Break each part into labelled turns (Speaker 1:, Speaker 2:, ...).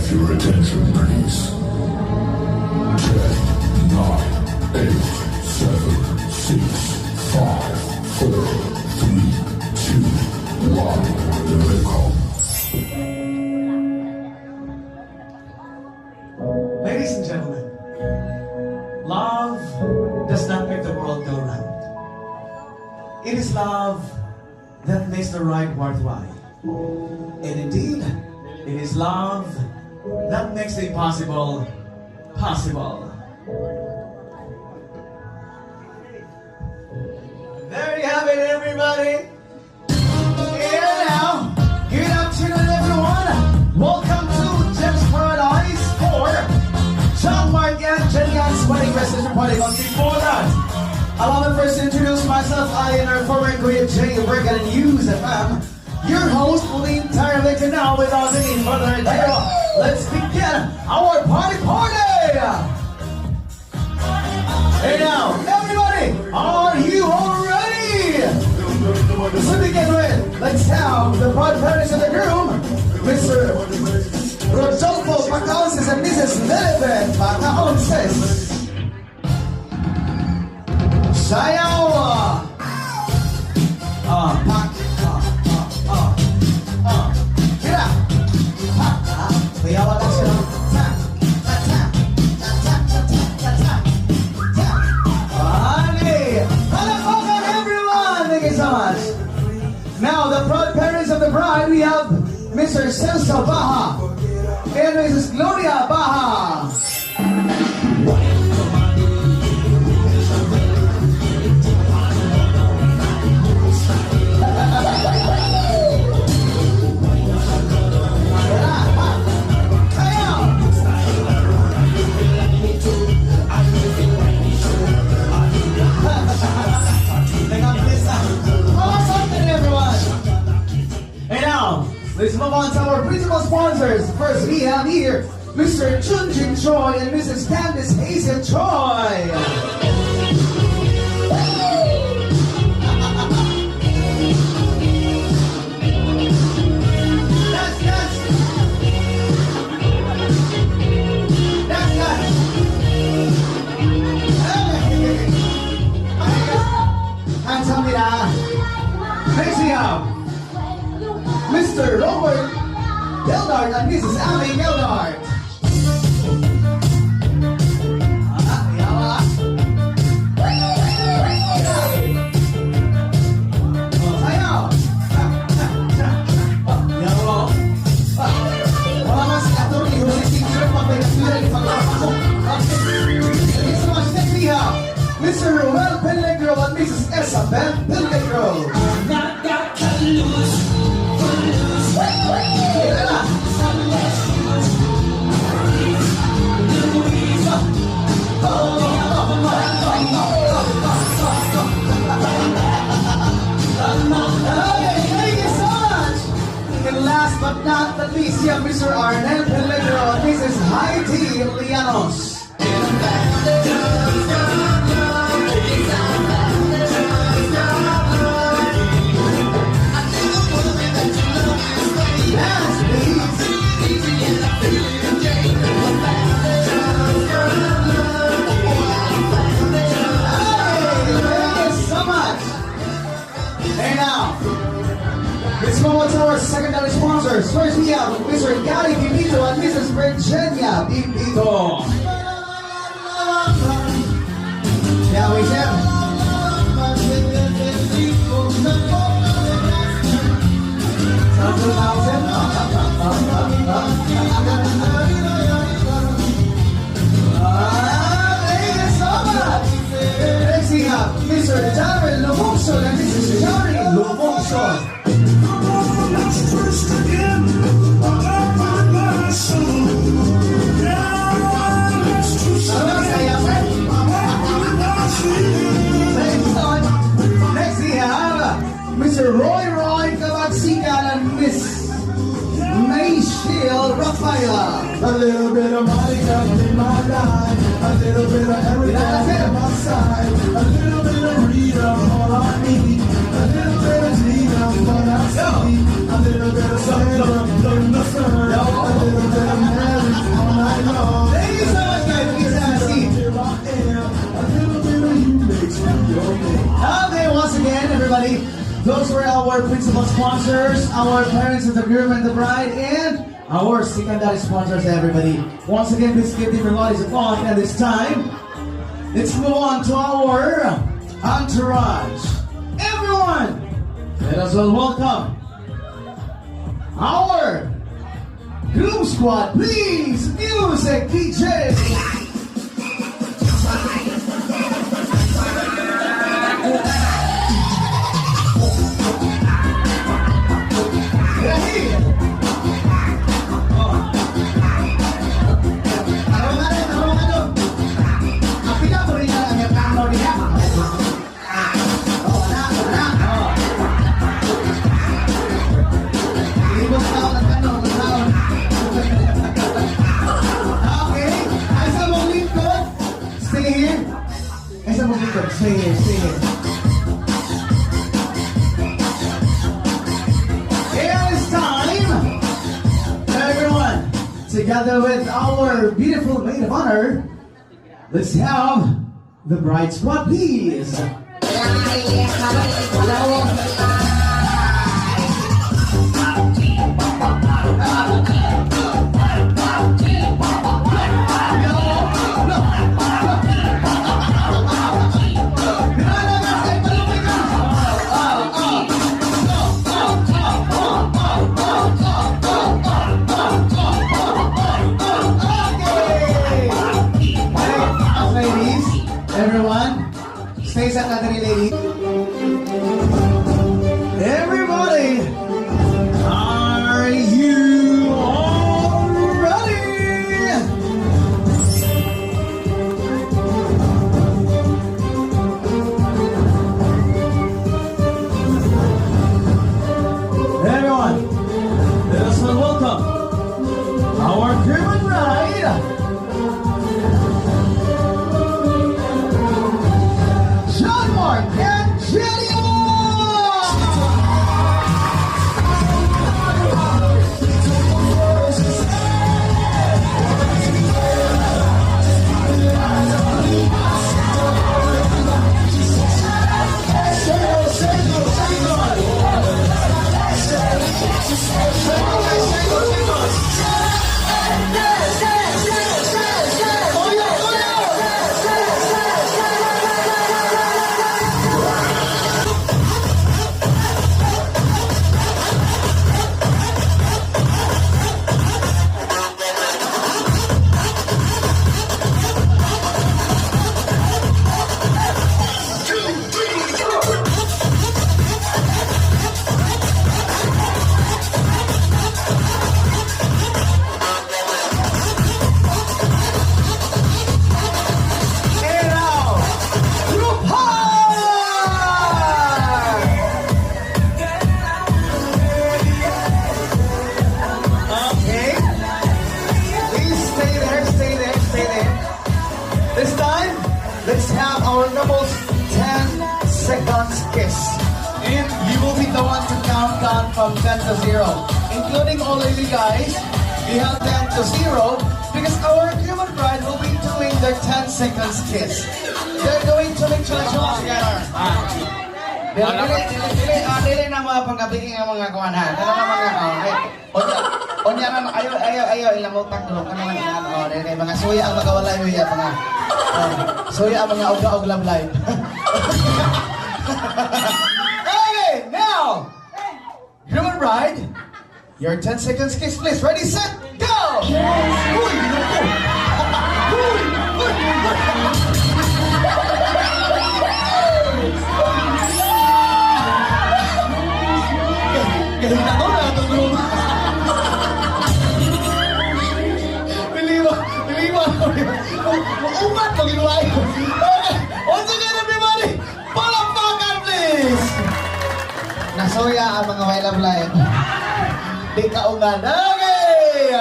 Speaker 1: Your attention, please. 10, 9, 8, 7, 6, 5, 4, 3, 2, 1. Welcome.
Speaker 2: Ladies and gentlemen, love does not make the world go round. It is love that makes the ride worthwhile. And indeed, it is love that makes the impossible possible. There you have it, everybody. Yeah, now, good afternoon, everyone. Welcome to Jeff's Paradise for John Mark and Jenny Ann's wedding reception party. But before that, allow me first to introduce myself. I am our former Kuya Jay, working at News FM. Your host for the entire lecture now. Without any further ado, let's begin our party! Hey now, everybody, are you all ready? To begin with, let's have the proud parents of the groom, Mr. Rodolfo Pacaonces and Mrs. Lilibet Pacaonces. Sayaw! Sayaw lang siya. Now, the proud parents of the bride, we have Mr. Celso Baha and Mrs. Gloria Baha. Let's move on to our principal sponsors. First, we have here Mr. Junjin Choi and Mrs. Candice Hazel Choi. Handsome nila. Next we have Mr. Robert Geldart and Mrs. Amy Geldart. Mr. Ruel Pellegro and Mrs. Isabel Pellegro. And last but not the least, you have Mr. Arnel Pellegro and Mrs. Heidi Lianos. Let's move on to our secondary sponsors. First, we have Mr. Gary Pipito and Mrs. Virginia Pipito. Now we have next we have Mr. Darren Lumongson and Mrs. Shari Lumongson.
Speaker 3: Let's first again, my soul. Yeah, let's twist again.
Speaker 2: Next we have Mr. Roy Kabagsikan and Miss Mayshale Rafaela.
Speaker 3: A little bit of Monica in my life, a little bit of Erica on my side, a little bit of Rita, all I need, a little bit of Gina, what I see, a little bit of Sandra, in the sun, a little bit of Mary.
Speaker 2: Those were our principal sponsors, our parents of the groom and the bride, and our secondary sponsors, everybody. Once again, please give them your bodies applause. And this time, let's move on to our entourage. Everyone, let us all welcome our groom squad. Please, music, DJ. Stay here, stay here. Here is time, everyone, together with our beautiful maid of honor, let's have the bride squad, please. Everyone, stay sa country, lady. Everybody, are you all ready? Everyone, let us all welcome our groom and bride. John Mark and Jenny This time, let's have our couple's 10 seconds kiss. And you will be the one to count down from 10 to 0. Including all of you guys, we have 10 to 0 because our groom and bride will be doing their 10 seconds kiss. They're going to make sure together.
Speaker 4: Dili na mga pagkabiging ang mga kuwanan. Ano na mga onya na ayaw ilang mo taklo ano man dili mga suya ang magawala yuya mga suya ang mga og love life.
Speaker 2: Okay, now, groom and bride, your 10 seconds kiss, please. Ready, set, go! Uy, naku! Uy, uy, Galing na ko na ito, groom. Umat ko ginuway. Okay, once again, everybody, palakpakan, please!
Speaker 4: Nasuya ang mga way love life.
Speaker 2: Di kaungan. Okay!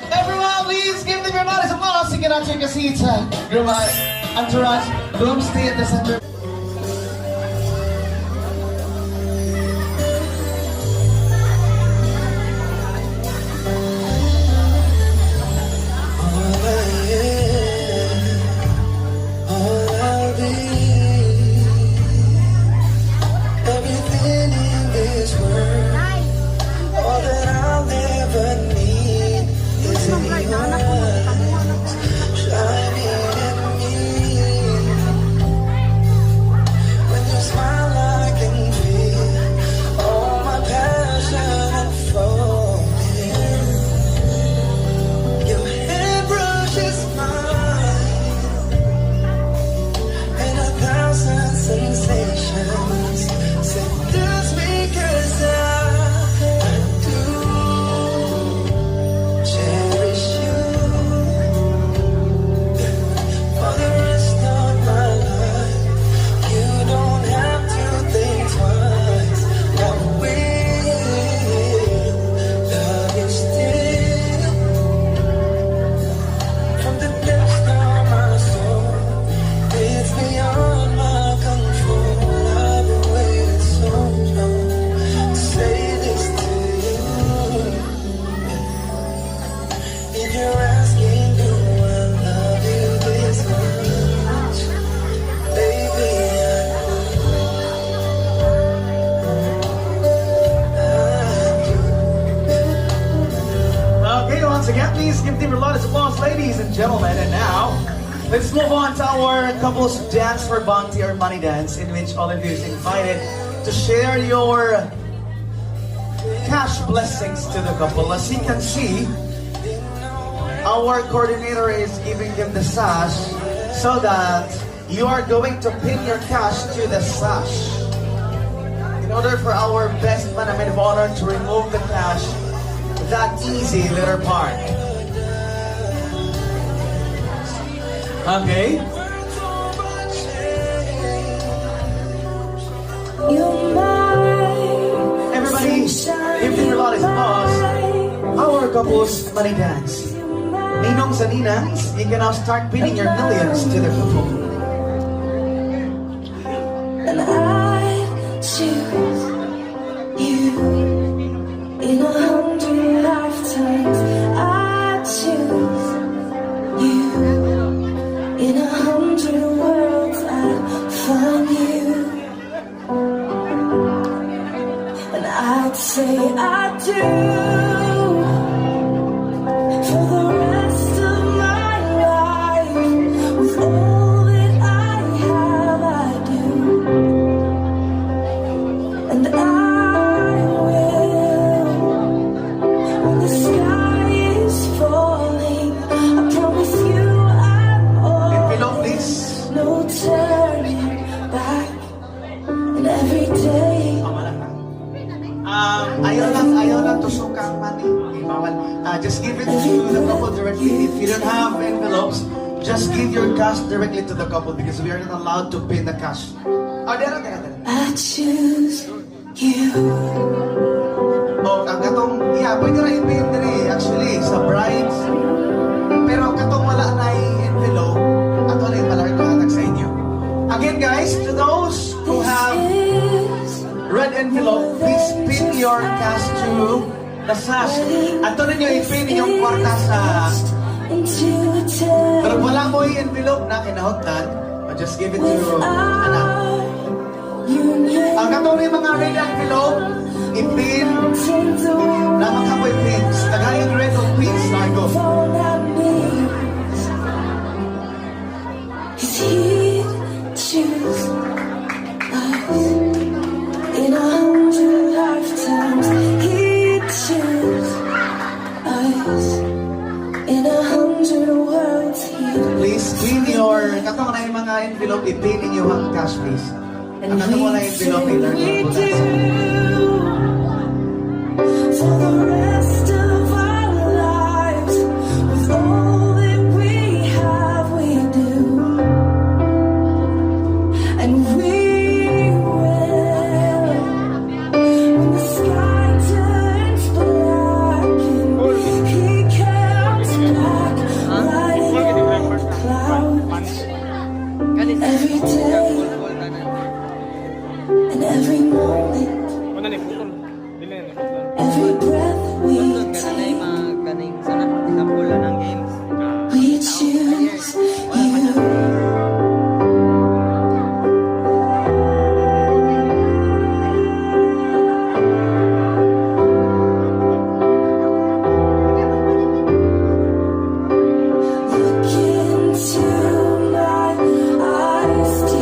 Speaker 2: Everyone, please give them your bodies applause. You cannot take a seat. Groom, entourage, groom, stay at the center.
Speaker 3: Everything
Speaker 2: applause, ladies and gentlemen. And now, let's move on to our couples dance for bounty or money dance, in which all of you is invited to share your cash blessings to the couple. As you can see, our coordinator is giving them the sash so that you are going to pin your cash to the sash. In order for our best man and maid of honor to remove the cash that easy little part. Okay? Everybody, give them your loudest applause. Our couples money dance. Ninongs and Ninangs, you can now start pinning your millions to the couple.
Speaker 5: And I choose you in 100 lifetimes. I choose you in 100 worlds. I'd find you, and I'd say I do for the rest of my life. With all that I have, I do. And I will, when the sky is falling, I promise you I'm
Speaker 2: Envelope,
Speaker 5: all,
Speaker 2: please.
Speaker 5: no turning back. And every day
Speaker 2: Ayaw lang tusok ang money. Okay, bawal. Just give it to the couple directly. If you don't have envelopes, just give your cash directly to the couple because we are not allowed to pin the cash. Dera.
Speaker 5: I choose you.
Speaker 2: Ang katong, pwede na i-pin din actually, sa brides. Pero ang katong wala na envelope, ato na yung malarang hatag sa inyo. Again guys, to those who have red envelope, please pin your cash to the sash. Ato ninyo i-pin yung kwarta sa...
Speaker 5: Into a
Speaker 2: Pero wala mo yung envelope na kinahotdan, just give it to anak.
Speaker 5: union.
Speaker 2: Ang katong yung mga red envelope, i-pin na mga boy pins. Tagayang red o pins, Nargo.
Speaker 5: All that means is he'd choose us in 100 lifetimes. He'd choose us in 100 worlds. He'd
Speaker 2: Please, pin your... Katong na yung mga envelope, i-pin ninyo ang cash, please. Ang katong wala yung envelope,
Speaker 5: we
Speaker 2: i-learn
Speaker 5: do for the rest of our lives. With all that we have, we do, and we will. When the sky turns black and he comes back, riding on the clouds. Every day and every moment, every breath we take, we choose you. Look into my eyes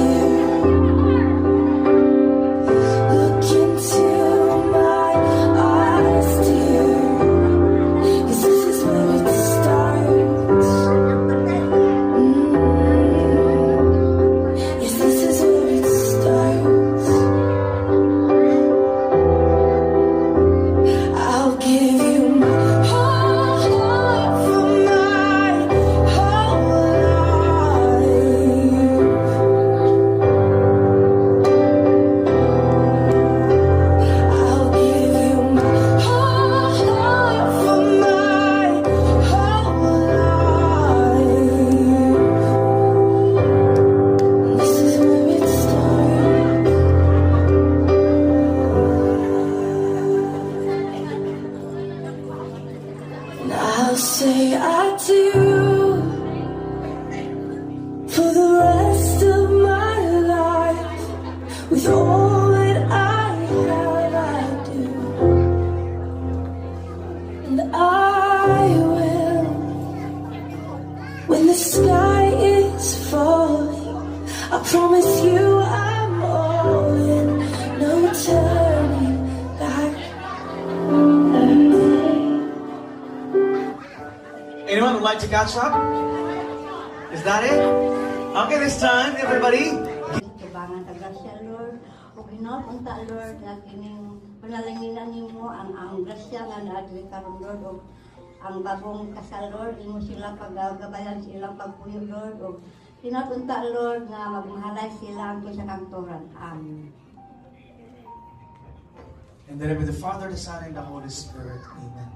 Speaker 5: promise you I'm all in, no turning back.
Speaker 2: Anyone would like to catch up? Is that it? Okay, this time, everybody.
Speaker 6: Tubangan tagasya, Lord. O ginapunta, Lord, na kining panalanginan nimo ang grasya nga naadli karon, Lord. O ang bagong kasal, Lord, imo sila paggabayan silang pagpuyo, Lord. O tinapunta, Lord, nga magmahalay sila ang sa kantoran. Amen.
Speaker 2: In the name of the Father, the Son, and the Holy Spirit. Amen.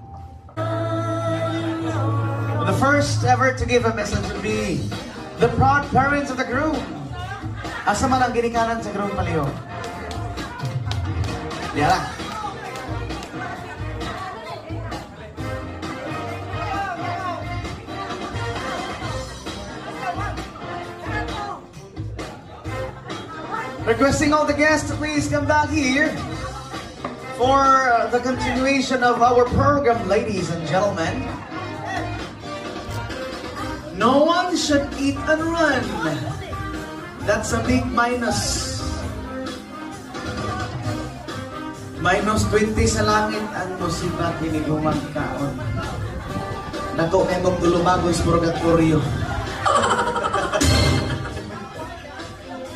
Speaker 2: The first ever to give a message would be the proud parents of the groom. Asa man ang ginikanan sa groom paliyo? Yara. Requesting all the guests to please come back here for the continuation of our program, ladies and gentlemen. No one should eat and run. That's a big minus. Minus 20 sa langit ang musibat ini gumagkaon. Nato kay mong tulumago is purgatorio.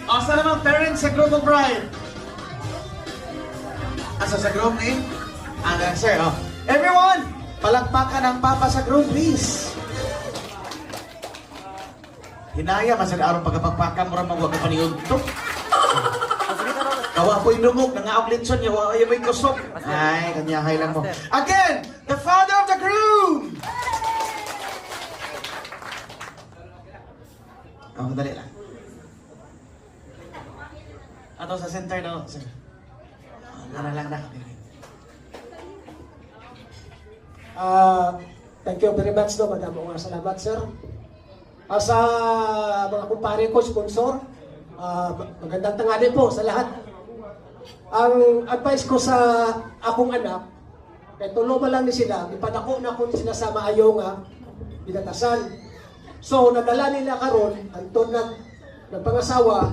Speaker 2: Asa namang parents sa group of bride? Asa sa groom ni? Sir, oh. Everyone, palakpakan ang papa sa groom, please. Hinaya, masag araw pagkapagpakan mo rin magwag ka paniuntok. Kawa po inumog, nangaok litson niya, ayaw mo yung kusok. Ay, kanyahay lang mo. Again, the father of the groom! Oh, dali lang. Ato sa center na, sir. Nara lang na.
Speaker 7: Thank you very much, no, madam. Salamat, sir. Sa mga kumpare ko, sponsor, magandang tanghali po sa lahat. Ang advice ko sa akong anak, kaya tulo lang ni sila, ipadako na kung sila sa maayo nga binatasan. So, nadala nila karon antod nagpangasawa,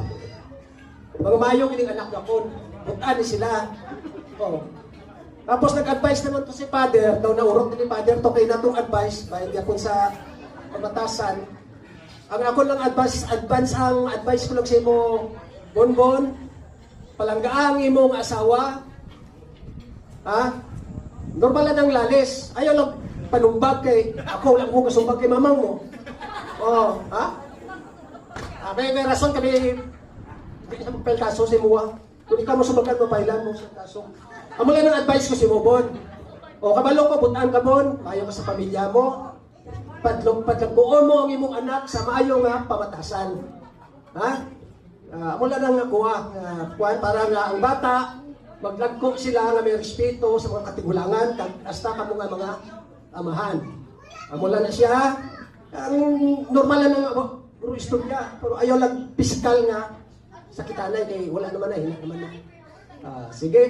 Speaker 7: mga mayong ining anak na kon, butaan ni sila. Oh. Tapos nag-advise naman to si Father, daw naurok ni Father to kay natong advice, bayan yapon sa pamatasan. Ang ako lang advance ang advice ko lang sa imo, Bonbon, palanggaang imong asawa, ha? Normal lang ang lalis. Ayaw lang panumbag kay, ako lang ko kasumbag kay mamang mo. Oh, ha? May rason kami, hindi sa magpel kaso sa imo, kung ikaw mo sumbagan mo, pailan mo sa kaso. Amo lang ang advice ko sa imo, Bon. O, kabalo ko, butaan ka, Bon, ayaw ka sa pamilya mo, padlagbuon mo ang imong anak sa maayo nga pamatasan. Ha? Mula nang nakuha, para nga ang bata, maglagko sila nga may respeto sa mga katigulangan, hasta ka mga amahan. Mula na siya, ang normal na puro istorya, pero ayaw lang physical nga sakitanay kay wala naman na, hina naman na. Sige,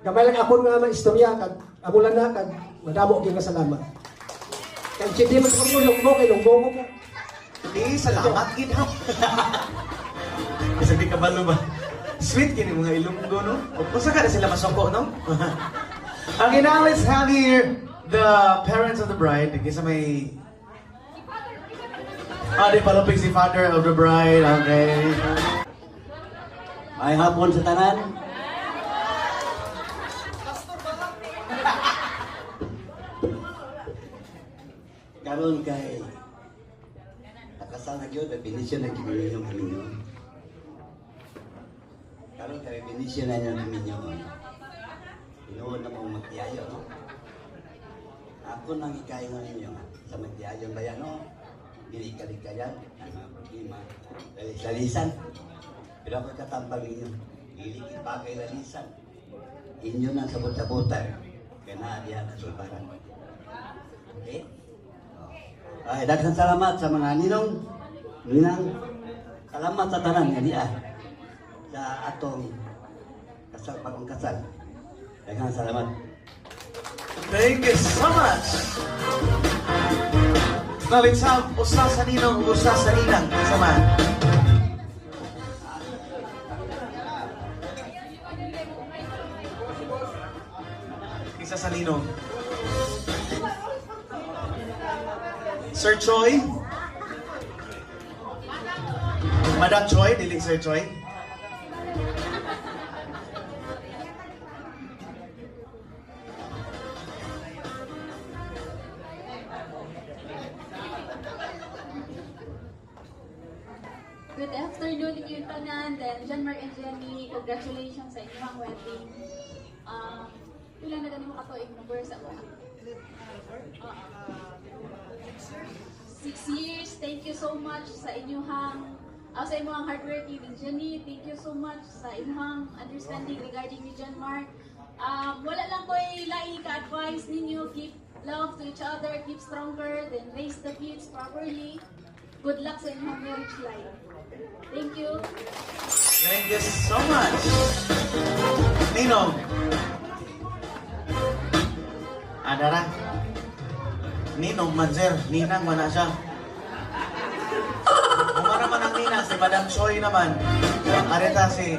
Speaker 7: gamay lang ako nga maistorya, amulan na, madamo yung kasalamat. Kaya hindi mo sa lunggo kay lunggo mo.
Speaker 2: Hindi, salamat, ginaw. Kasi di kabalo ba? Sweet kini mga ilunggo, no? O kusa ka na sila masoko, no? Okay, now let's have here the parents of the bride. Kasi may... di palapig si father of the bride. Okay.
Speaker 8: Ay hapon sa tanan. Karon kay nakasal na gyud, benisyon na gyud ninyong kaminyo. Karon kay benisyon na ninyong kaminyo. Tinuod na mong magtiayo, no? Ako nang ikaingon ninyo sa magtiayo bayan, no? Dili kalikayan, mga problema, lalisan. Pero ako katambal ninyo, dili bagay lalisan. Inyo nang sabot-sabotan, kaya na diyan ang sulbaran. Okay? Ay, daghang salamat sa mga ninang, salamat sa tanan nga diya sa atong kasal, bagong kasal. Daghang salamat.
Speaker 2: Thank you so much. Now let's have usa sa ninong, usa sa ninang. Sama. Ninong? Sir Choi? Madam Choi, dili Sir Choi?
Speaker 9: Good afternoon, inyong tanan. Then, John Mark and Jenny, congratulations sa inyong wedding. Pila na ganun mo katuig na sa mo? 6 years. Thank you so much sa inyong sa inyong hard work ni Jenny. Thank you so much sa inyong understanding regarding ni John Mark. Wala lang ko lain ka-advise ninyo. Keep love to each other, keep stronger, then raise the kids properly. Good luck sa inyong marriage life. Thank you.
Speaker 2: Thank you so much. Ninong. Adara. Ninong man, sir. Ninang man na siya. Umara man ang ninang, si Madam Choi naman. Areta si...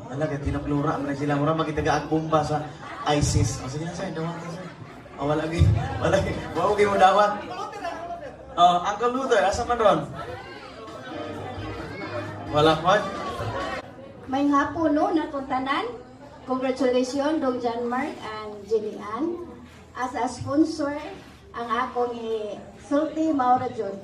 Speaker 2: Alaga, tinaklura man na sila. Mura magitagaag bomba sa ISIS. O, sige na, sir. Dawat na, sir. O, walagi. Walagi. Wawagi mo dawat. Uncle Luther, asa man ron? Wala po.
Speaker 6: May nga po no, natuntanan. Congratulations, Dong John Mark and Jenny Ann. As a sponsor, ang akong sulti Maura Jud.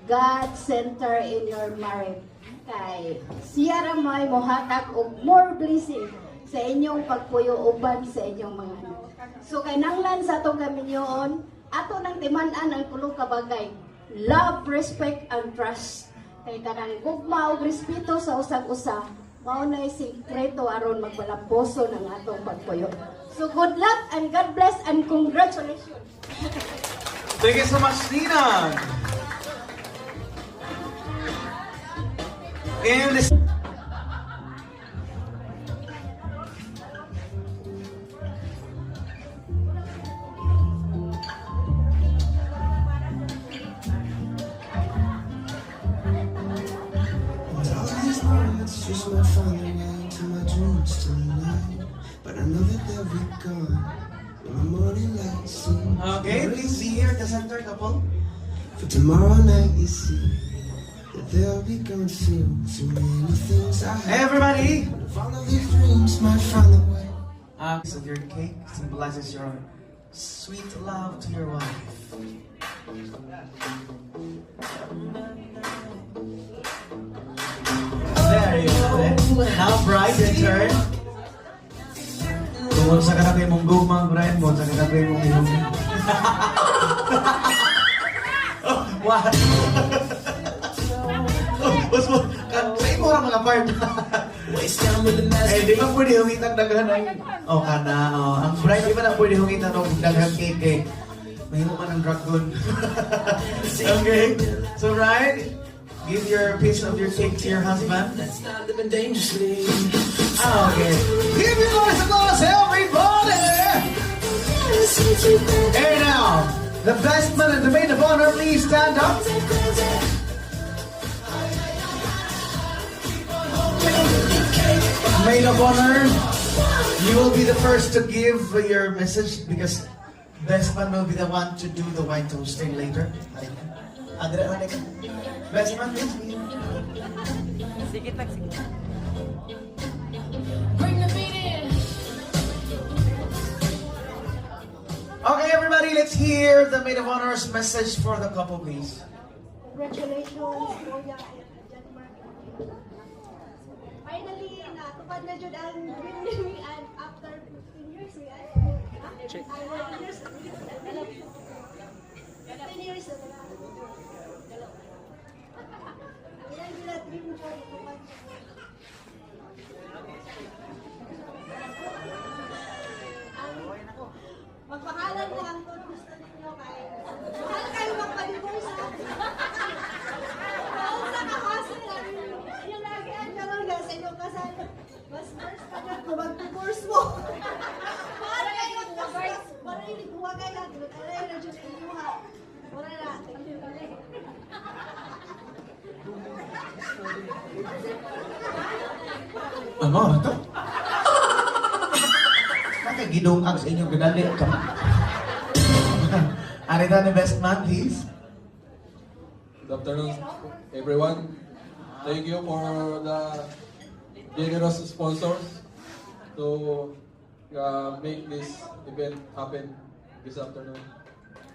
Speaker 6: God center in your marriage. Kay siya ramay mohatag og more blessing sa inyong pagpuyo uban sa inyong mga anak. So kay nanglan sa atong gaminyon, ato nang timan-an ang tulong kabagay. Love, respect, and trust. Kay kanang gugma ug respeto sa usag-usa, mao nay sikreto aron magpalamposo ng atong pagpuyo. So good luck and God bless and congratulations.
Speaker 2: Thank you so much, Nina. And this...
Speaker 3: Just might find their way into my dreams tonight, but I know that they'll be gone when the morning light seems.
Speaker 2: Okay, please be here at the center, couple.
Speaker 3: For tomorrow night, you see that they'll be gone soon. So many things I have.
Speaker 2: Everybody!
Speaker 3: If all of these dreams might find their way.
Speaker 2: So your cake symbolizes your sweet love to your wife. There you go. Now, bride, your turn. Tungkol sa kanapay mong gumang, bride mo, sa kanapay mong ilong. Oh, what? Mas mo, sa imo ra mga part. Eh, di ba pwede humitang daghan ay... Oh, kana, oh. Ang bride, di ba na pwede humitang ng daghan cake eh. Mahimo man ang dragon. Okay? So, bride, give your piece of your cake to your husband.
Speaker 3: Let's not living dangerously.
Speaker 2: Okay. Give me noise, applause, everybody! Hey now, the best man and the maid of honor, please stand up. Maid of honor, you will be the first to give your message because best man will be the one to do the wine toasting later. Best man, please.
Speaker 9: Bring the beat in.
Speaker 2: Okay, everybody, let's hear the maid of honor's message for the couple, please.
Speaker 6: Congratulations, Kuya and John Mark. Finally, natupad na jud ang dream ni and after 15 years, we are 15 years na wala. Ilan sila dream joy natupad. Magpangalan ko ang gusto ninyo kay mahal kayo magpa-divorce ha. Sa kakasal yung lagi ang karoon na sa inyong kasal. Mas first ka na kung mag-divorce mo. Mahal kayo mag-divorce. Para yung nagbuwagay na. Alay na dyan sa inyo ha. Wala na. Thank you.
Speaker 2: Ano? Ito? kay gidungag sa inyong ginali. Arita ni best man, please.
Speaker 3: Good afternoon, everyone. Thank you for the generous sponsors to make this event happen this afternoon.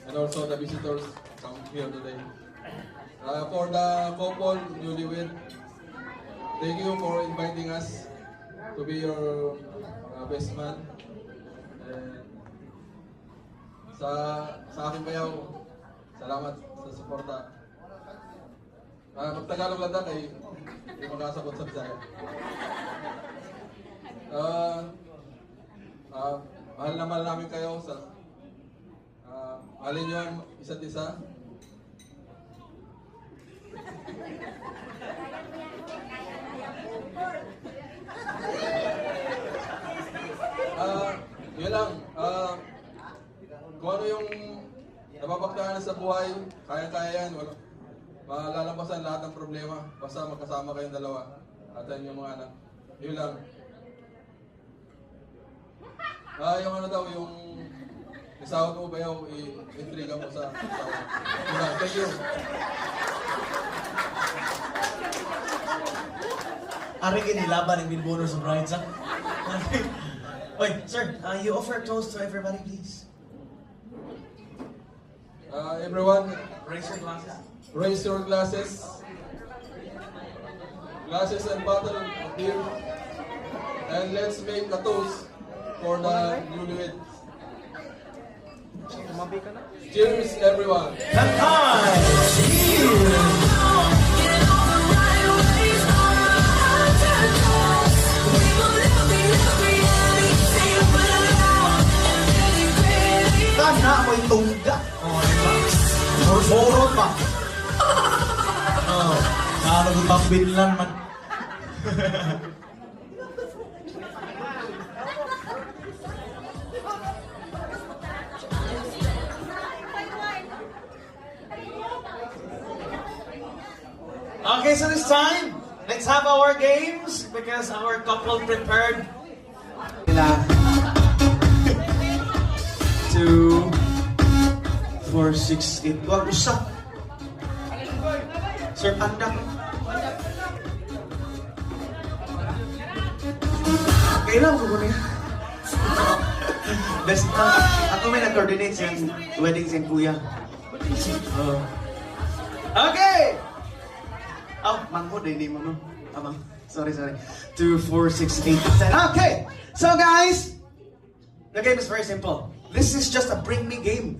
Speaker 3: And also the visitors come here today. For the couple newlywed, thank you for inviting us to be your best man. And sa aking bayaw, salamat sa suporta. Magtagalog lang kay hindi makasabot sa Bisaya. Mahal na mahal namin kayo sa mahalin nyo ang isa't isa. Yun lang. Kung ano yung napapagdaanan sa buhay, kaya-kaya yan. Malalampasan lahat ng problema. Basta magkasama kayong dalawa. At yung mga anak. Yun lang. Yung ano daw, yung isawat mo ba yung i-intriga mo sa asawa. Yun lang. Thank you.
Speaker 2: Ari ginilaban ng binbono sa brides, ha? Wait, sir, you offer a toast to everybody, please.
Speaker 3: Everyone,
Speaker 2: Raise your glasses.
Speaker 3: raise your glasses. Glasses and bottle of beer. And let's make a toast for the newlyweds. Cheers, everyone.
Speaker 2: Kantay! Kana mo'y tungga. Oh, diba? Moro pa. Oh, sana gutang binlan man. Okay, so this time, let's have our games because our couple prepared. 2, 4, 6, 8. Wag usap. Sir Panda. Kailan ko niya? Best ako may nag-coordinate sa wedding sa kuya. Oh. Okay! Oh, mangko hindi mo no. Amang. Sorry. 2, 4, 6, 8, 10. Okay! So guys, the game is very simple. This is just a bring me game.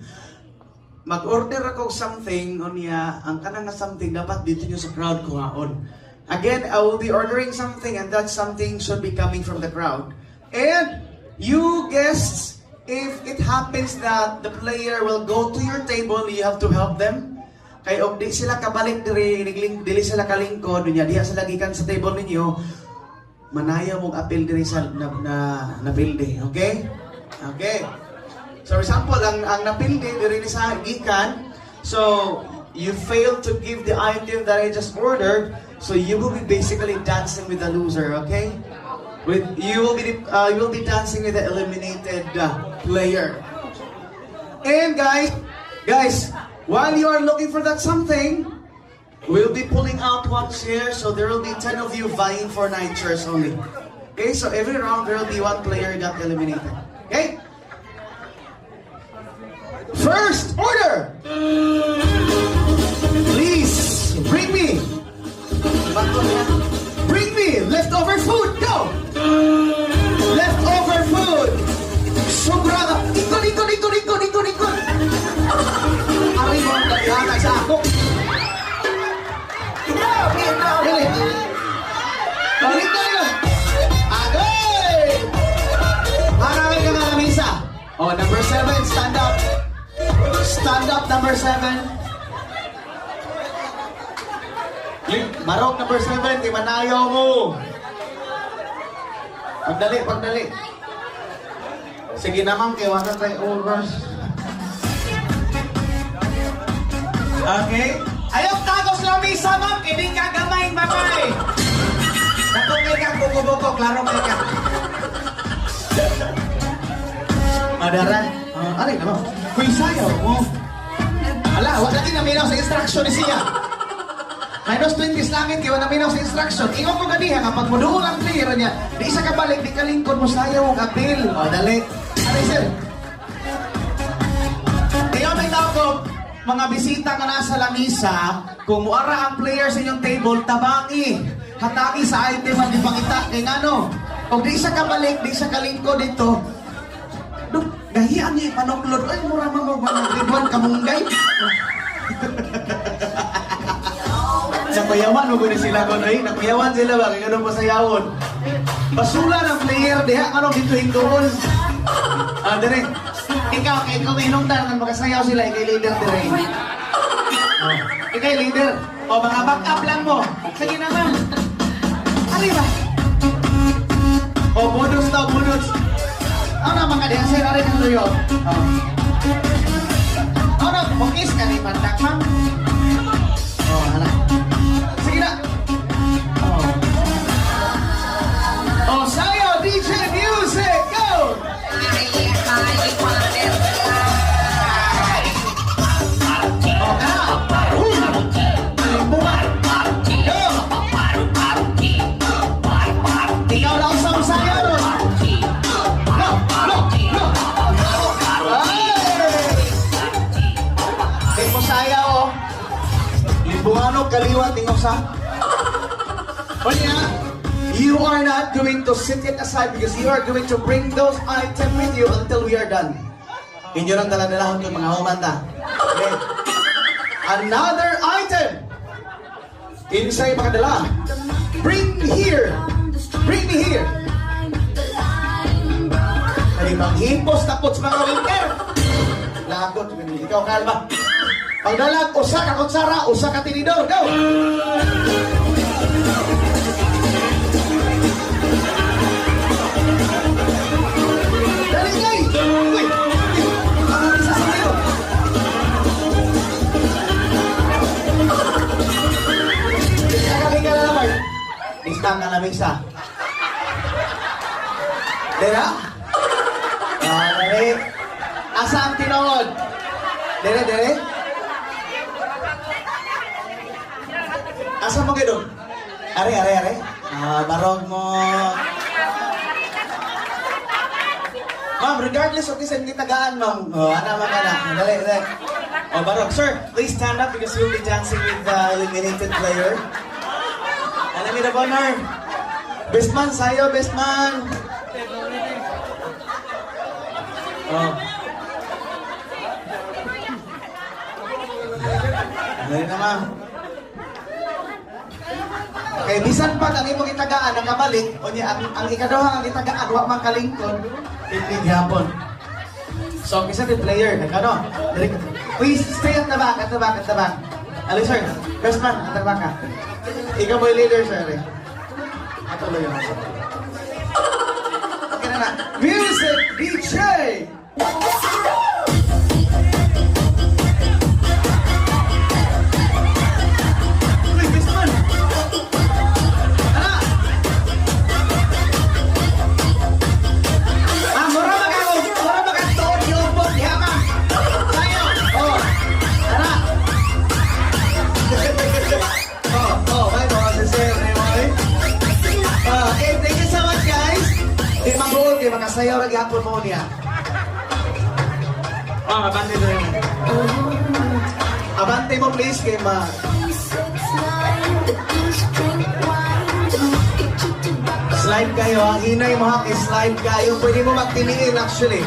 Speaker 2: Mag-order ako something o niya, ang kanang na something dapat dito nyo sa crowd kuhaon. Again, I will be ordering something and that something should be coming from the crowd. And you guests, if it happens that the player will go to your table, you have to help them. Kay og di sila kabalik dili sila kalingkod niya, diha sila gikan sa table ninyo, manayaw mong apil diri sa na pilde, okay? Okay. So for example, ang napildi diri ni sa gikan, so you failed to give the item that I just ordered, so you will be basically dancing with the loser, okay? You will be dancing with the eliminated player. And guys, while you are looking for that something, we'll be pulling out one chair, so there will be 10 of you vying for 9 chairs only. Okay, so every round there will be one player got eliminated. Okay? First order! Please, bring me leftover food, go! Leftover food! Sobra! Ikon! Ari mo ang nagkakay sa ako! Really? Balik! Agay! Marami ka nga misa. Oh, number 7, stand up. Stand up, number 7. Marok, number 7, di manayaw mo. Pagdali. Sige naman, kiwanan tayo over. Okay? Ayaw tagos lang misa, ma'am. Hindi ka gamay, babay. Natungay ka, buko-buko, klaro may ka.
Speaker 4: Adara. Ano naman? Kuy sayaw mo. Ala, wag lagi naminaw sa instruction ni siya. Minus 20 langit kayo naminaw sa instruction. Ingon ko ganiha kapag muduol ang player niya, di isa ka balik, di ka lingkod mo sayaw og apil. O dali. Ano sir? Kaya may tao ko, mga bisita nga nasa lamisa, kung muara ang player sa inyong table, tabangi. Hatagi sa item ang ipangita. Kaya nga no, kung di isa ka balik, di isa ka lingkod dito, gahian niya panoklod. Ay, mura mo ba ng ribuan kamunggay? Napayawan mo guni sila ko ay napayawan sila ba? Kaya ganun pasayawon. Basula ng player, diha ka nung dito hingdoon. Dire. Ikaw may hinungdan ng makasayaw sila, ikay leader dire. Ikay leader. O mga back up lang mo. Sige naman. Ano ba? O bonus daw, bonus. Ano mga dancer na rin ang luyo? Ano, bukis ka ni Pantak, ma'am? Hala. Sige na. Sayo, DJ Music, go! Ikaw lang sa sayo ron. Ikaw saya o. Limbungano kaliwat tingog sa. You are not going to sit it aside because you are going to bring those items with you until we are done. Inyo lang dala-dalahon ko mga humanda. Okay. Another item. Insay makadala. Bring me here. Bring me here. Ay, manghipos tapos mga winter. Lakot, ikaw kalma. Pagdalag, usa ka kutsara, usa ka tinidor. Go! Dali, ngay! Uy! Ang isa sa kayo. Kagaling ka na naman. Istang ka na misa. Dera? Dere. Asa ang tinawad? Dere? Asa mo kayo? Are. Barog mo. Ma'am, regardless of this, hindi tagaan, ma'am. Ana. Dali. Barog. Sir, please stand up because you'll be dancing with the eliminated player. Enemy of honor. Best man, sayo, best man. Dali na, ma'am. Okay, bisan pa ang imong itagaan ang kabalik, o niya, ang ikaduha ang itagaan, wa man kalingkod, hindi hapon. So, kisa the player, nagkano? Please, stay at the back. Ano, sir? Best man, at the back ka. Ikaw mo yung leader, sir. Atuloy yung sir. Okay na. Music DJ! Makasayaw lagi hapon mo niya. Abante mo yun. Abante mo please kay ma. Slide kayo ha. Hinay mo ha. Slide kayo. Pwede mo magtiniin actually.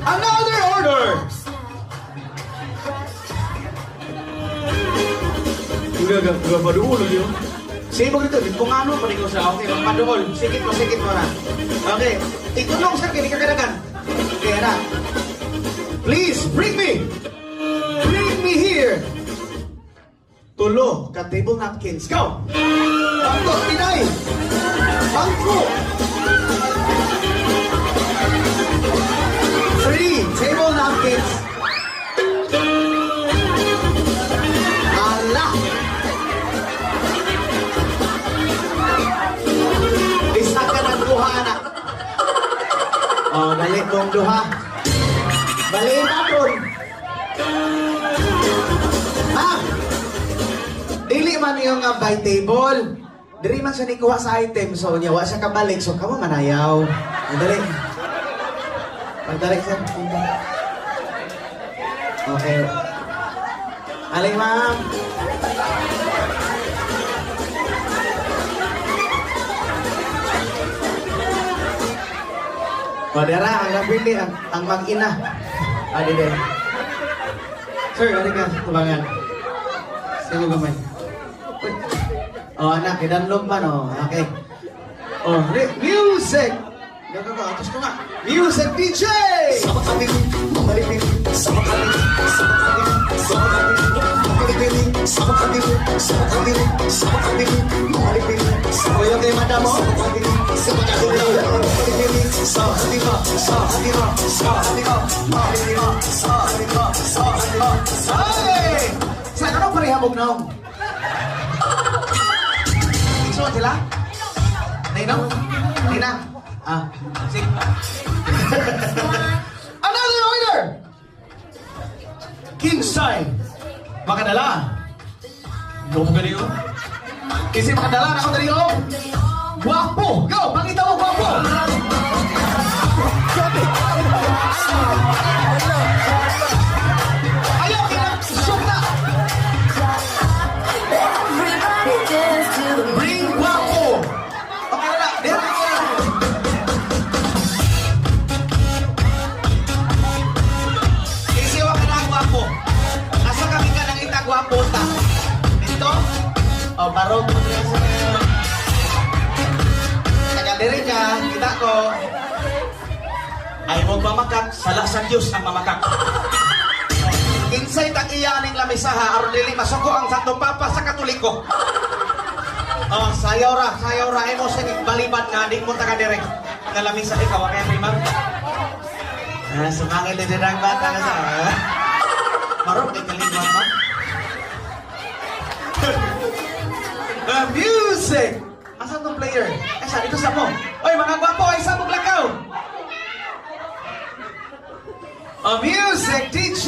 Speaker 4: Another order! Udah paduol yun. Sibog dito, kung ano pa rin ko sa okay, paduol. Sikit mo na. Okay, ikulong sa kini kagadagan. Okay, na. Please, bring me here. Tulo, ka table napkins. Go! Bangko, tinay! Bangko! 3 table napkins. mong duha. Baliin akon. Ma'am, dili man yung by table. Diri man siya nikuha sa item, so niya, wa siya kabalik, so kamo manayaw. Pagdali. Pagdali siya. Okay. Alay, ma'am. Madara, ang napili, ang mag-ina. Adi din. Sir, ano ka? Tubangan. Sige gamay. Oh, anak, idanlog man, oh. Okay. Oh, music! Atos ko nga. Music DJ! Sama kami, mamalipin. Sama kami, sama kami, sama kami. Mamalipin, sama kami, sama kami, sama kami. Mamalipin. O yung kay madam mo? Sama kami, sama kami. Mamalipin, sama kami mo, sama kami mo, sama kami mo. Mamalipin mo, sama kami mo, sama kami mo. Hey! Saan ka nang parihabog na ako? Ikso sila? Nino? Nina? Ah, sige. Another order! King side. Makadala. Go mo ganito. Kasi makadala na ako dali oh. Guwapo. Go! Pakita mo guwapo. Ayaw, shoot na.
Speaker 5: Everybody dance to the
Speaker 4: Bring guwapo. Okay na. There we go. Isiwa ka na ang guwapo. Asa kami ka nang itagwapo ta? Dito? O, barog mo rin sa taga-diri ka, kita ko. Ay, huwag mamakak, sala sa Diyos ang mamakak. Insay tag-iya aning lamisaha, aron dili masuko ang Santo Papa sa Katoliko. Oh, sayaw ra, ay mo sa balibad nga, di mo taga-diri. Nalamisa ikaw, kaya primar. Sumangil din ang bata na sa... Marok, di kalingwan mo. Music! Asan tong player? Ay, saan ito sa mo? Oy, mga gwapo, ay sabog lakaw! Music DJ!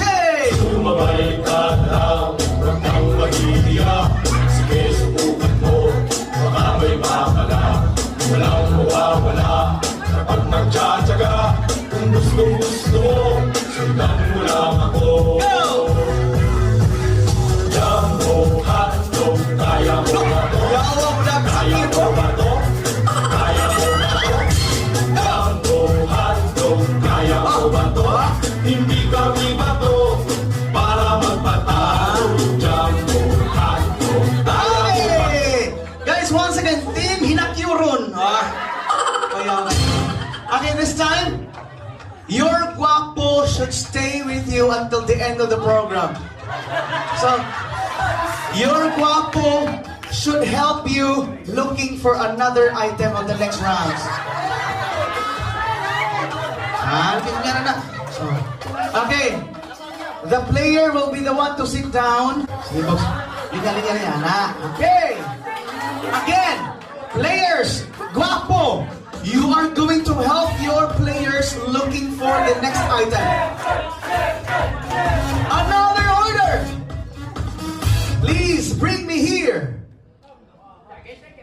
Speaker 1: Sumabay ka lang, huwag kang mag-iiyak. Sige, subukan mo, baka may makala. Walang mawawala, kapag nagtsatsaga. Kung gustong gusto mo, sundan mo lang ako.
Speaker 4: Go!
Speaker 1: Jumbo, hotdog, kaya mo ba to?
Speaker 4: Yawa mo na
Speaker 1: Kaya mo ba to? Kaya mo ba to? Jumbo, hotdog, kaya mo ba to? Hindi kami bato para magpatalo. Jumbo, hotdog, kaya mo ba to?
Speaker 4: Hey! Guys, once again, Team Hinakyurun. Okay, this time, your guapo should stay with you until the end of the program. So, your guapo should help you looking for another item on the next rounds. Okay, the player will be the one to sit down. Okay, again, players, guapo, you are going to help your players looking for the next item. Another order. Please bring me here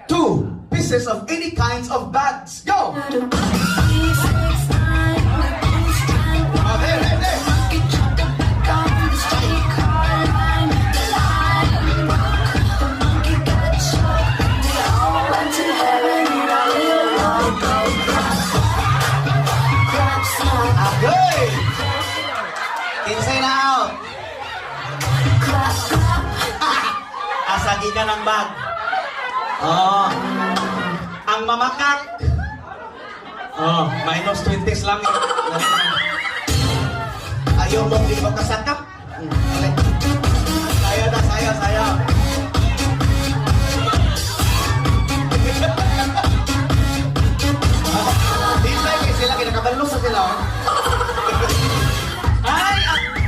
Speaker 4: 2 pieces of any kinds of bags. Go. Oh, there. Okay. Inside out. Asagi ka ng bag. Oh. Ang mamakak. Oh, minus 20s lang. Ayaw mong di makasakap. Saya. Disay kayo sila, kinakabalok sa sila. Ay,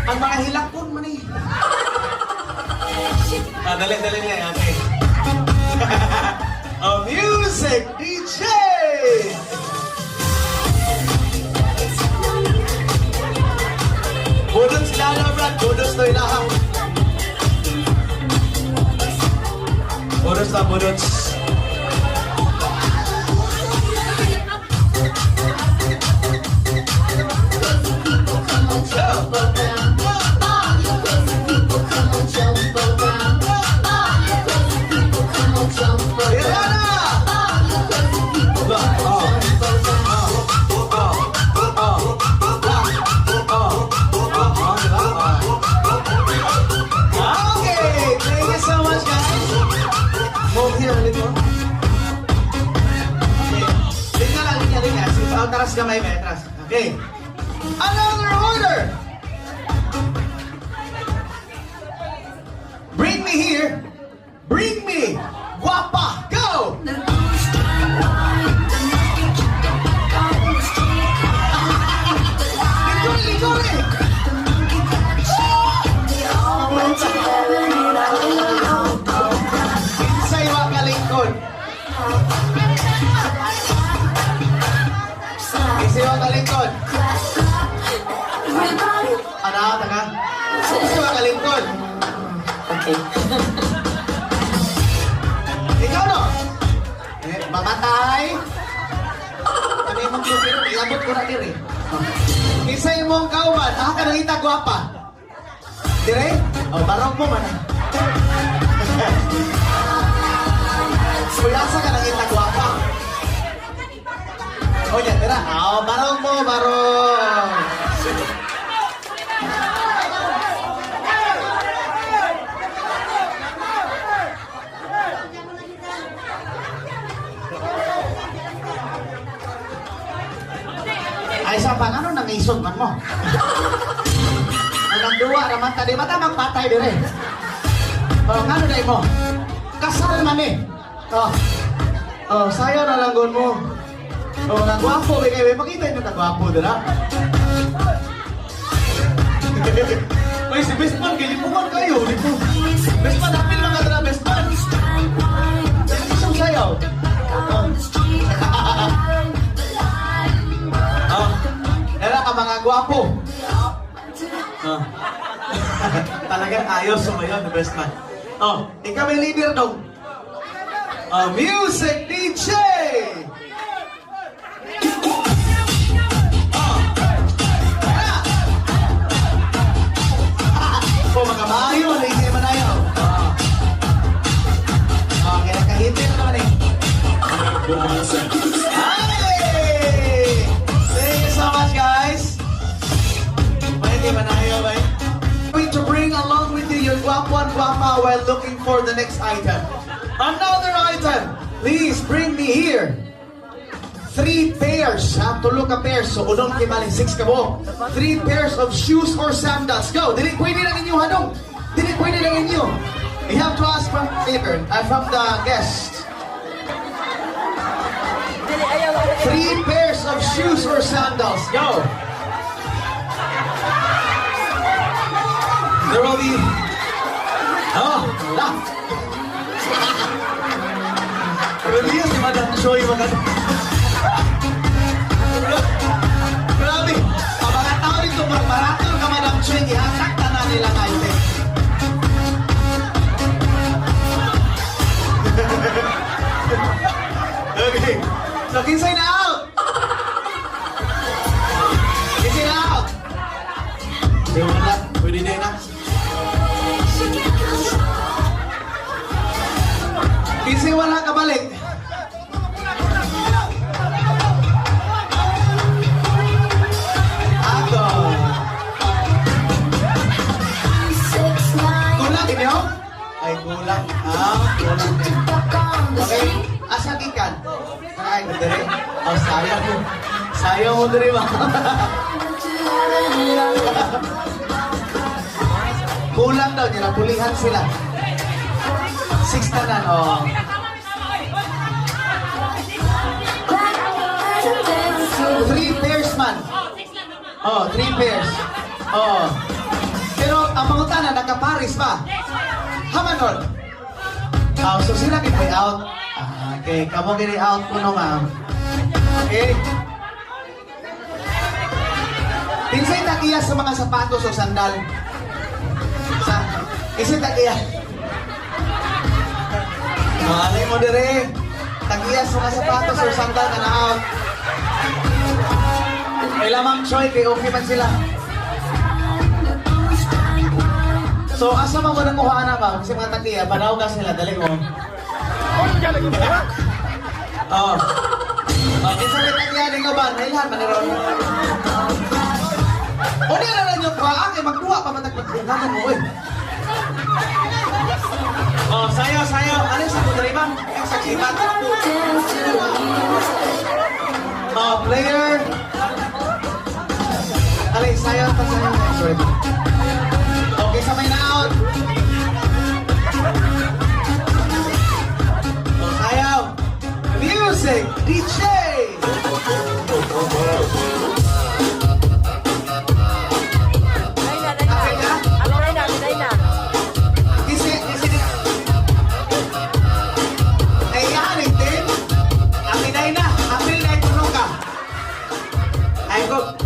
Speaker 4: ang mga hilakon man eh. Dali na. Okay. Music DJ!
Speaker 2: God, bonus to ilaha. Bonus na bonus. Okay, thank you so much, guys. Move here a little. Okay. Linya. Atras kamay, may atras. Okay. Another order. Bring me here. Bring me. Guapa. Go. Licori. Kinsay wa kalingkod. Kinsay wa kalingkod. Ano, taga? Kinsay wa kalingkod. Okay. Ikaw no? Mamatay. Ano yung mga pero iabot ko na diri. Kinsay mong kauban, ka nangita guwapa. Dire? O, barong mo man. Kuyasa ka nangita guwapa. O, yan, tira. O, barong mo, barong. Ay, sa pang ano, nangisod man mo. Anong duwa naman, tadi mata magpatay dire. O, ano na mo? Kasal man eh. O, sayo na langgon mo. O, nagwapo, may makita nyo nagwapo dira. Ay, si Bestman, kilipungan kayo. Bestman, hapil mga dira, Bestman. Isang sayaw. Era ka mga gwapo. Talagang ayos sumayon, the best man. Ikaw may leader dong. Music DJ! Mga mayo, hindi man ayaw. Okay, nakahitin na naman eh. Thank you so much, guys. Pwede ba na ayaw, ba? Going to bring along with you your guapo and guapa while looking for the next item. Another item. Please bring me here. 3 pairs. Tulo ka pairs. So, unong kimaling 6 ka mo. 3 pairs of shoes or sandals. Go. Dili pwede lang inyo, hanong. Dili pwede lang inyo. You have to ask from favor, from the guest. 3 pairs of shoes or sandals. Go. There will be... wala. Grabe si Madam Joy, Grabe. Ang mga tao dito, maratol ka Madam Joy, ihatakta na nila kayo. Okay. So, kinsay na out! Kinsay na out! Sige mo na, pwede din na. Kinsay wala kabalik. Ako. Kulang din yun? Ay, kulang. Kulang din. Okay, asa ikan? Ay, dere. Sayang mo. Sayang mo dere ba? Kulang daw, nirapulihan sila. 6 na na, 3 pairs man. 3 pairs. Pero ang mga tanan, nagka-Paris pa. Hamanol. So sila kitay out. Okay, kamo gini out ko no, ma'am. Okay. Pinsay takiya sa mga sapatos o sandal.
Speaker 4: Isi tagiya. Malay mo dire. Tagiya sa mga sapatos o sandal na out. May lamang choy kay okay man sila. So asa man mo nang kuhaan na ba? Kasi mga tagiya, panaw ka sila, dali mo. Oh. Kinsa may tagiya din ka ba? Nailahan man ni Ron. O di na lang yung kuhaan, kay magduwa pa matagpagpaglaman mo eh. Oh, sayo. Alin sa kudari ba? Yung sa kibat. Oh, player. Alin, sayo. Sorry. Okay, sabay na out. Oh, sayo. Music, DJ.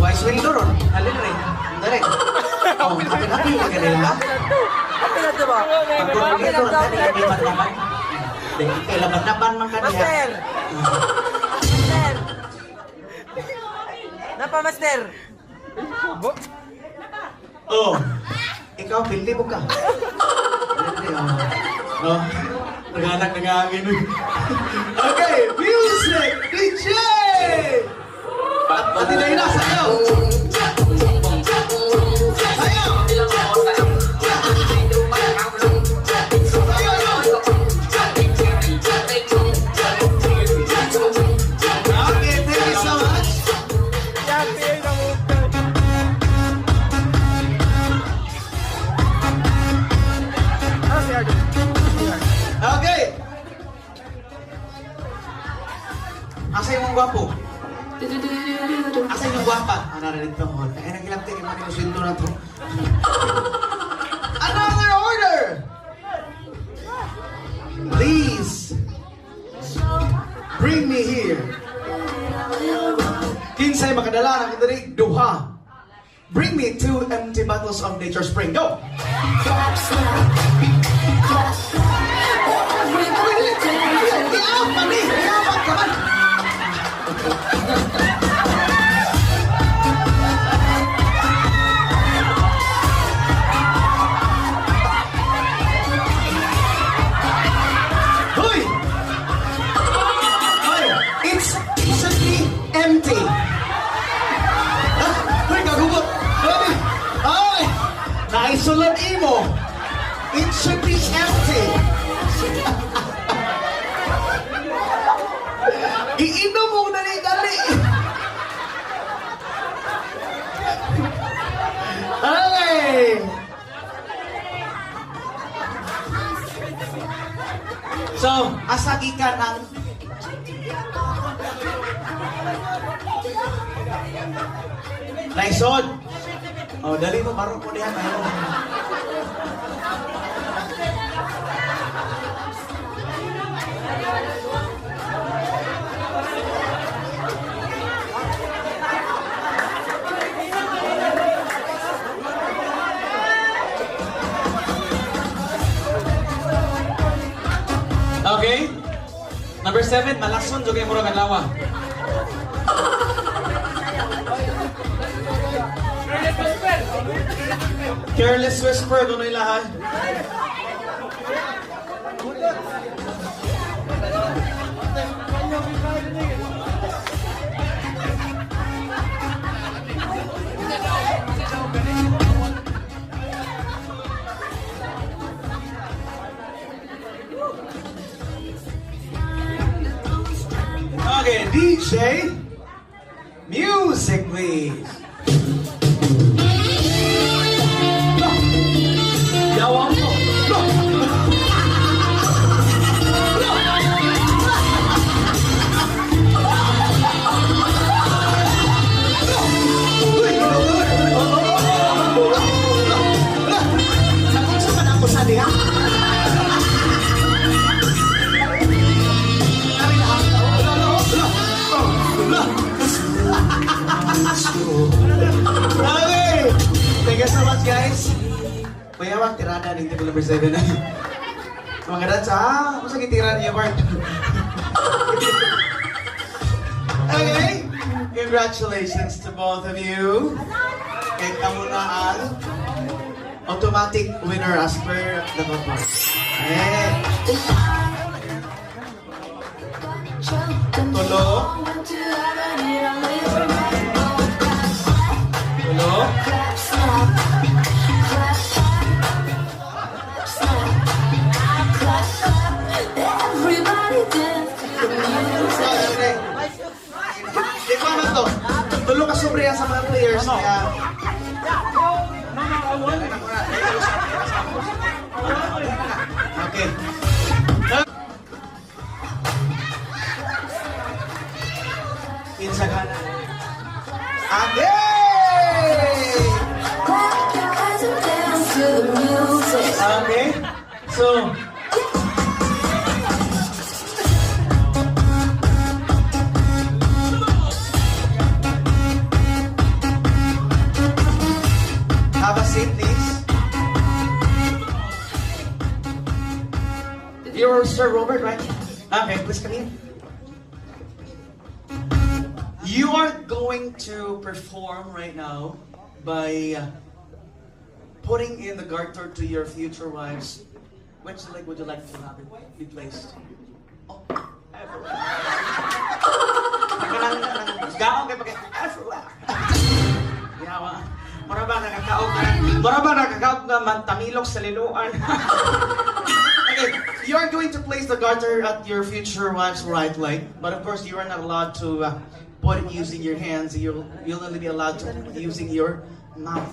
Speaker 4: Wise doon. Alin rin. Direk. Oh, happy ka nila.
Speaker 10: Happy na diba? Happy na daw.
Speaker 4: Kailaban-laban man kanila.
Speaker 10: Master! Master! Napa, Master?
Speaker 4: Oh. Ikaw, pildi mo ka. Oh. Nag-aangin. Okay, music, DJ! Pati na ina, sayo! Okay, thank you so much. Okay. Asa yung gwapo? Asa yung gwapa? Narito ko. Kaya nagilang tingin mo yung sweldo na to. Another order! Please, bring me here. Kinsay makadala ng kitarik, duha. Bring me 2 empty bottles of Nature Spring. Go! Empty. Hoy, kagugot. Ay, naisulod imo. It should be empty. Iinom mo dali-dali. Ay. So, asa gikan ang Naisod. Oh, dali mo marong ko diyan. Okay. Number 7, malason jugay murag adlaw. Careless whisper, doon ay lahat. Okay, DJ, music please. Yawan mo. Okay, thank you so much guys.
Speaker 2: Mayawang tirada ng table number 7. Mga dansa, masa gitiran niya, Bart? Okay, congratulations to both of you. Kay kamu na ang automatic winner as per the report. Okay. Tulo. Tulo.
Speaker 5: Everybody dance to the music.
Speaker 2: Di ko naman to. Tulo ka sobre yan sa mga players. Kaya... Okay. Kinsa ka na.
Speaker 5: Clap your hands and dance to the music.
Speaker 2: Okay. So... Have a seat, please. You're Sir Robert, right? Okay, please come in. You are going to perform right now by putting in the garter to your future wives. Which leg would you like to have it be placed? Oh, everywhere. Gaong kay pagka everywhere. Yawa. Mura ba nakakaog na mantamilok sa linuan? Okay, you are going to place the garter at your future wife's right leg, but of course you are not allowed to put it using your hands. You'll only be allowed to put it using your mouth.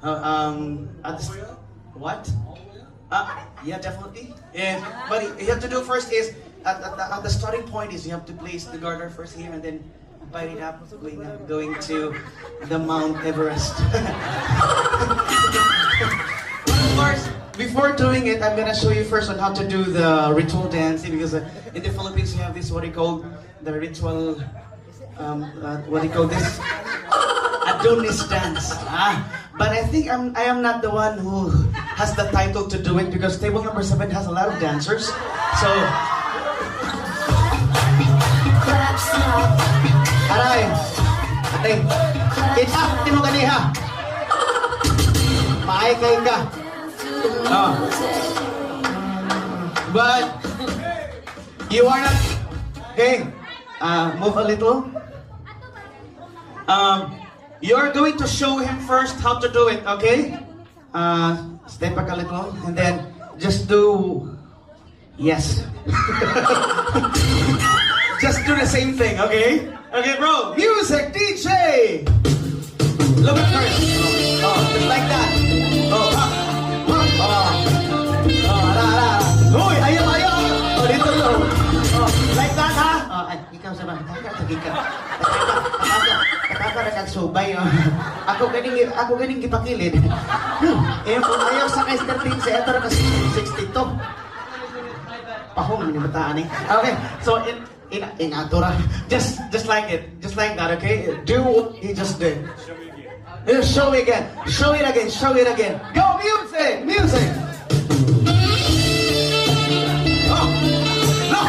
Speaker 2: At this, what? Yeah, definitely. And but you have to do first is at the starting point is you have to place the garter first here and then bite it up, going to the Mount Everest. Of course, before doing it, I'm gonna show you first on how to do the ritual dancing because in the Philippines we have this what they call the ritual, what they call this Adonis dance. But I think I am not the one who has the title to do it because table number 7 has a lot of dancers. So. Aray! Atay! Kita! Tino ganiha! Maay kayo ka! Oh. But you are not... Okay, move a little. You're going to show him first how to do it, okay? Step back a little and then just do... Yes. Just do the same thing, okay? Okay, bro. Music, DJ! Look at first. Oh, just like that. Oh, Hoy, ayaw. Oh, dito, oh. Like that, ha? Oh, ay, ikaw sa mga. Taka na kagsubay, oh. Ako ganing gipakilid. Ayaw sa kaisterting sa eto na kasi 62. Pahong, minibataan eh. Okay, so in Atura, just like it, just like that, okay? Do what he just did. Show me again. Show it again. Show it again. Go music, music. Oh, no,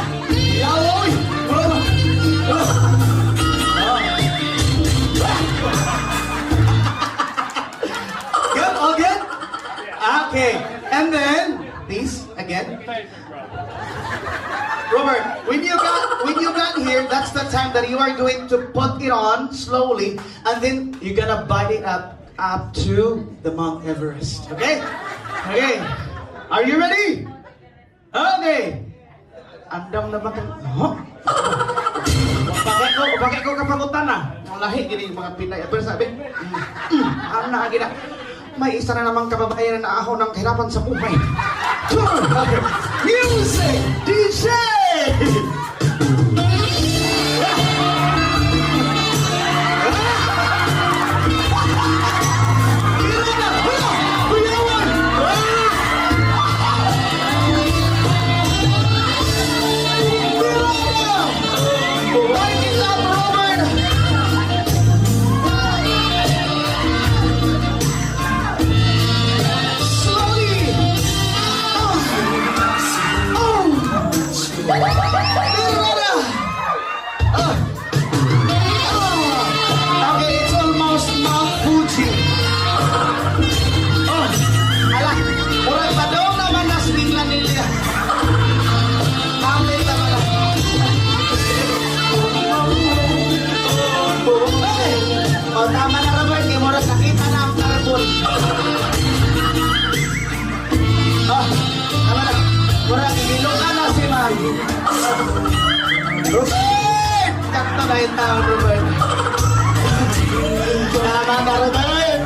Speaker 2: yawoy. Good, all good. Okay, and then please again. Robert, when you got here, that's the time that you are going to put it on slowly, and then you're gonna bite it up to the Mount Everest. Okay? Okay. Are you ready? Okay. Andam na ba ka? Huh? Bakit ko kapagutan na? Ang lahi gini mga Pinay. Pero sabi, na gina. May isa na namang kababayan na ako ng hirapan sa buhay. Okay. Music, DJ! Slow Robert! Sakto na yung tao, Robert. Tama ka, Robert.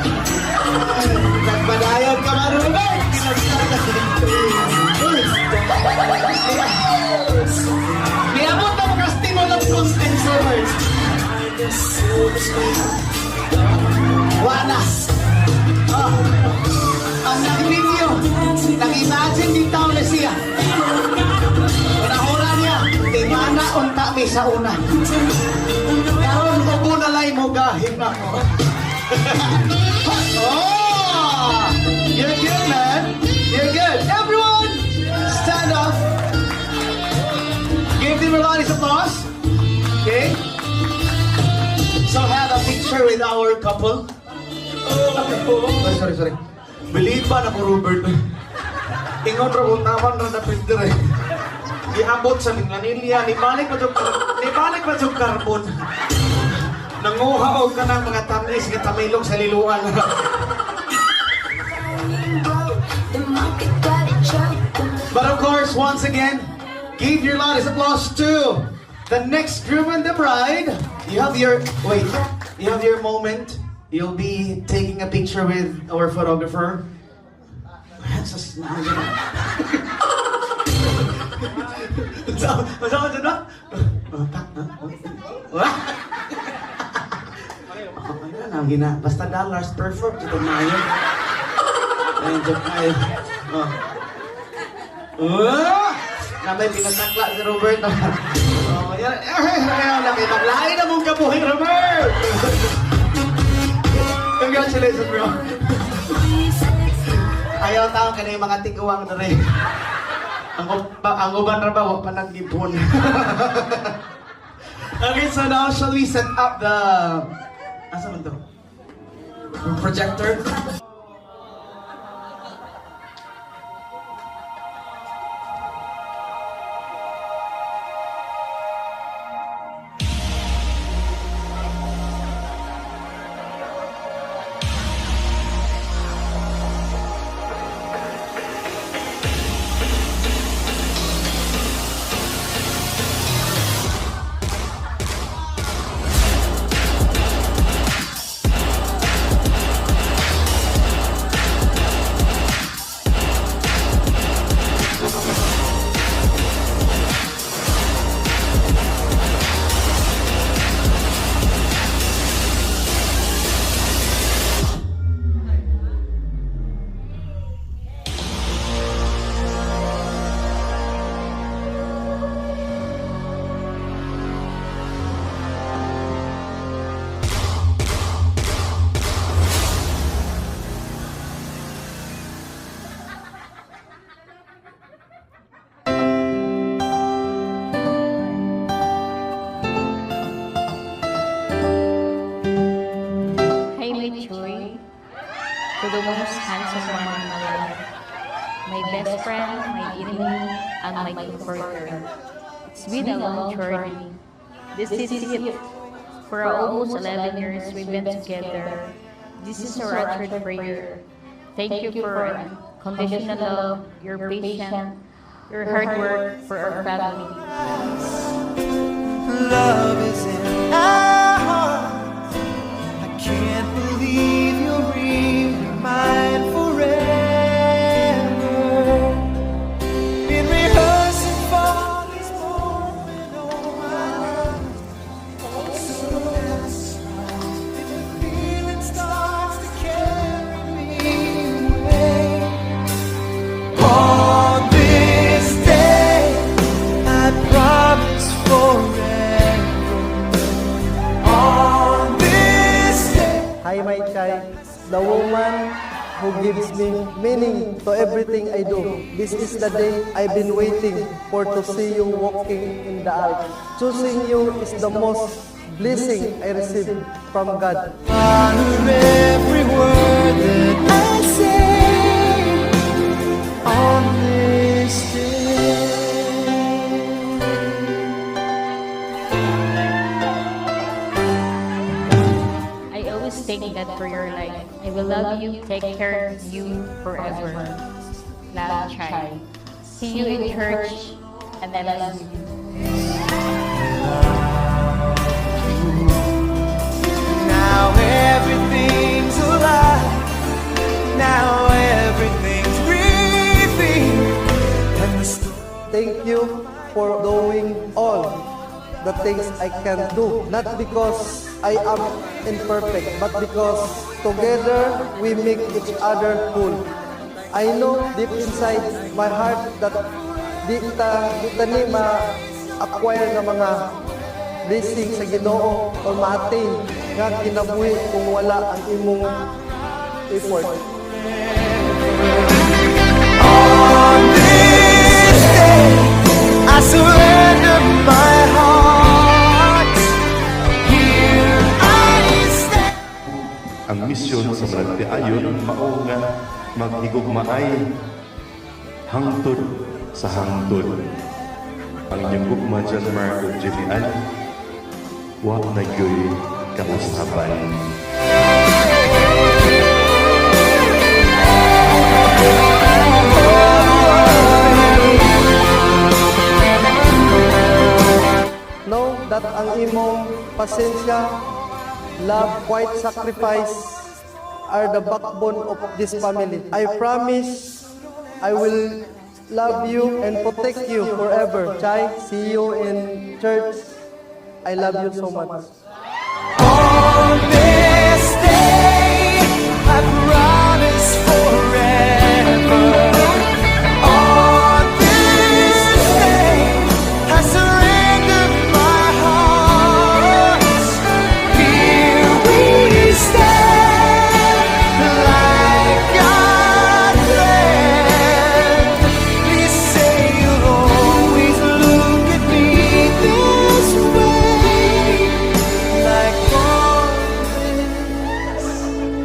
Speaker 2: Nagpadayon ka ba, Robert? Niabot na mga stimul of content, Robert. Wala. Oh. Ang nag-video, nag-imagine din tao na siya. Una-una niya, di mana unta mi sa una. Karon ko bunalay mo gahim ako. Oh! You're good, man. You're good. Everyone, stand up. Give them a round of applause. Okay? So have a picture with our couple. Sorry. Believe ba na ko, Robert? Ingon ra kung naman ra na printer eh. Iabot sa Minganilya, nibalik pa yung carbon. Nanguha o ka ng mga tamis na tamilog sa liluan. But of course, once again, give your loudest applause to the next groom and the bride. You have your moment. You'll be taking a picture with our photographer. Masama dyan na? Basta dollars perfect. Ito na yun. Ayun, joke na yun. Na may pinatakla si Robert. Nakitaglain na mong kabuhay, Robert! Congratulations, bro. Ayaw tao ka na yung mga tiguang na rin. Ang uban na ba, wag pa nag-ipon. Okay, so now shall we set up the... Asa man to? Projector?
Speaker 11: to the most handsome one in my life, my best friend, my enemy, and my comforter. It's been a long journey. This is it. For almost 11 years we've been together. This is our answered prayer. Thank you for unconditional love, your patience, your hard work for our family.
Speaker 5: Love is in our hearts. I can't believe you're really mine forever. Been rehearsing for this moment all my life. So that's right. If the feeling starts to carry me away. On this day, I promise forever.
Speaker 12: Hi, my child, the woman who gives me meaning to everything I do. This is the day I've been waiting for to see you walking in the aisle. Choosing you is the most blessing I received from God.
Speaker 5: Honor every word that I say on this day.
Speaker 11: Thank God for your life. I will love you, take care of you forever. Love, Chai. See you in church and I love you.
Speaker 5: Now everything's alive. Now everything's breathing. And the
Speaker 12: Thank you for doing all the things I can do. Not because I am imperfect, but because together we make each other whole. I know deep inside my heart that di ta ni ma-acquire ng mga blessings sa Ginoo o ma-attain nga kinabuhi kung wala ang imong effort.
Speaker 5: On this day, I surrender my heart. Here I stand.
Speaker 13: Ang misyon sa Malagtiayon mao nga maghigugmaay hangtod sa hangtod. Ang inyong gugma John Mark ug Jenny Ann wa na gyoy kausaban.
Speaker 12: Know that ang imong pasensya, love, quiet sacrifice are the backbone of this family. I promise I will love you and protect you forever. Chai, see you in church. I love you so much.
Speaker 5: On this day, I promise forever. On this day, I surrender my heart. Here we stand, like God planned. Please say you'll always look at me this way, like on this day.